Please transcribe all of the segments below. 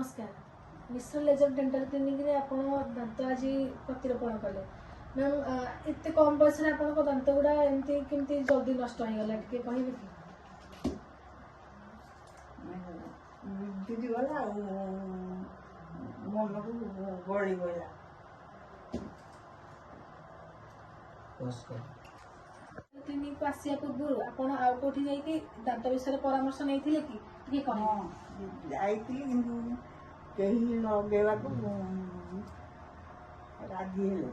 नमस्कार मिश्र laser dental clinic रे आपण दांत आज प्रतिरोपण कले मैम एत कम बयस आप दांत गुड़ा एमती केमती जल्दी नष्ट हो गला टे कहे कि दीदी गला मन को गड़ी गला क्लिनिक को आसिया पूर्व आपण आउ कोठी जाई कि दांत विषय परामर्श नैथिले कि टे कहे जाइली किंतु कहीं लगेगा को राजी हेले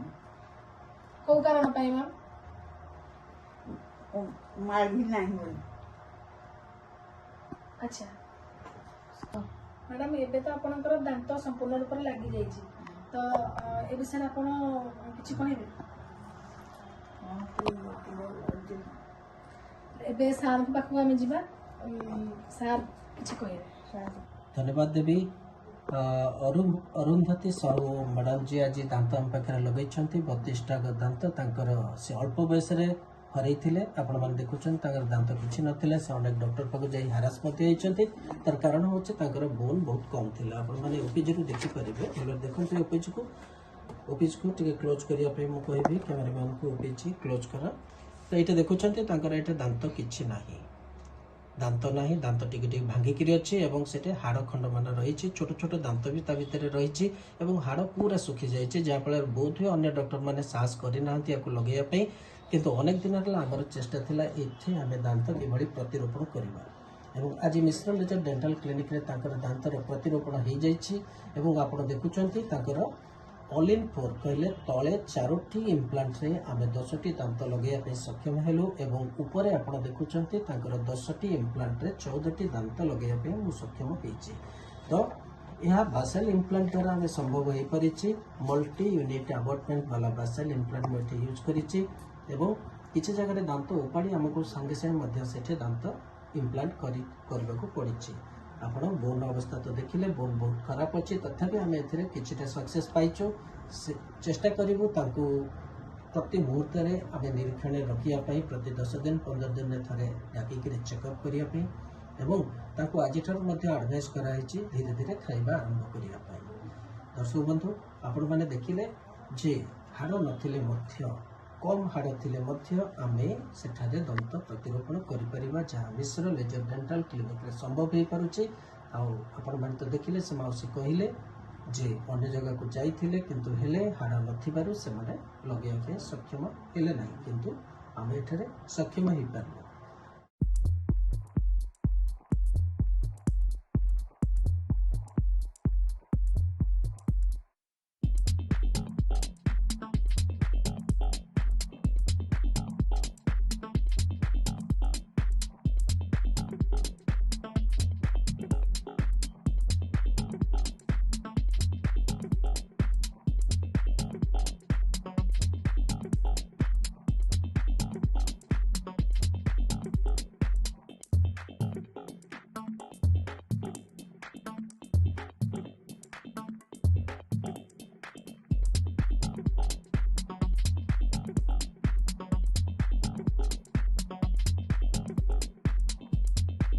को कारण पाई मैम मार भी नहीं बोली अच्छा मैडम एबे तो आपनकर दांत संपूर्ण रूप से लागी जाइछि तो ए विषय आपण किछि कहिबे एबे सार के पाखु आमे जिबा सार किछि कहिबे धन्यवाद देवी अरुंधति साहू मैडम जी आज दांत आम पाखे लगे 32टा दांत से अल्प बयस हरई आपण मैंने देखुं दांत किसी ना से अनेक डॉक्टर पाक जा हारास तार कारण हूँ बोन बहुत कम थी आपण मैंने ओपीजी रू देखिपारे भले देखते ओपीजी को टे क्लोज करने मुझे कैमेरामैन को ओपीजी क्लोज कर तो ये देखुं ये दांत किसी ना दांत ना दांत टिके भांगिकी अच्छी एवं से हाड़ खंड मान रही छोट छोट दांत भी ता भीतर रही हाड़ पूरा सुखी जाइए जहाँफल बहुत हुए अन्य डॉक्टर मैंने साहस करना लगेवाई किंतु अनेक दिन आमर चेष्टा थिला एठे आमे दांत किभଳି प्रतिरोपण करबा एवं आज मिश्र लेजर डेंटल क्लिनिक रे तांकर दांतर प्रतिरोपण हो जाइछि एवं आपण देखुचंती तांकर ऑल इन 4 कहले तले 4टी इम्प्लांट रे आमे 10टी दांत लगेया पे सक्षम हेलु एवं ऊपरे आपण देखुचंती तांकर 10टी इम्प्लांट रे 14टी दांत लगेया पे मु सक्षम हेछि तो यह बासेल इम्प्लांट द्वारा आमे संभव हो परिछि मल्टी यूनिट अबॉटमेंट वाला बासेल इम्प्लांट में यूज करिछि एवं किसी जगह दांत उपाड़ी आमको संगे संगे से दांत इम्प्लांट करने को पड़ी आपण बोन अवस्था तो देखिले बोन बहुत खराब अच्छी तथापि आम ए सक्सेस पाइचु चेष्टा करूँ प्रति मुहूर्त आम निरीक्षण रखापी प्रति 10 दिन 15 दिन में थे डाकिक चेकअप करने एवं आज एडभाइस कराई धीरे धीरे खाइबा आरंभ करने दर्शक बंधु आपण मैंने देखिले जे हाड़ नथिले मध्य कम हाड़ थिले मध्य आमे सेठारे दंत प्रतिरोपण करिपरिबा जहाँ मिश्र लेजर डेंटल क्लिनिक रे संभव हो पारुचे आपण माने तो देखिले से माउसी कहिले जे अन्य जगह को जाइथिले किंतु हेले हाड़ नथिबारु से माने लगेया के सक्षम हेले नाही किंतु आमे एठारे सक्षम हो पारु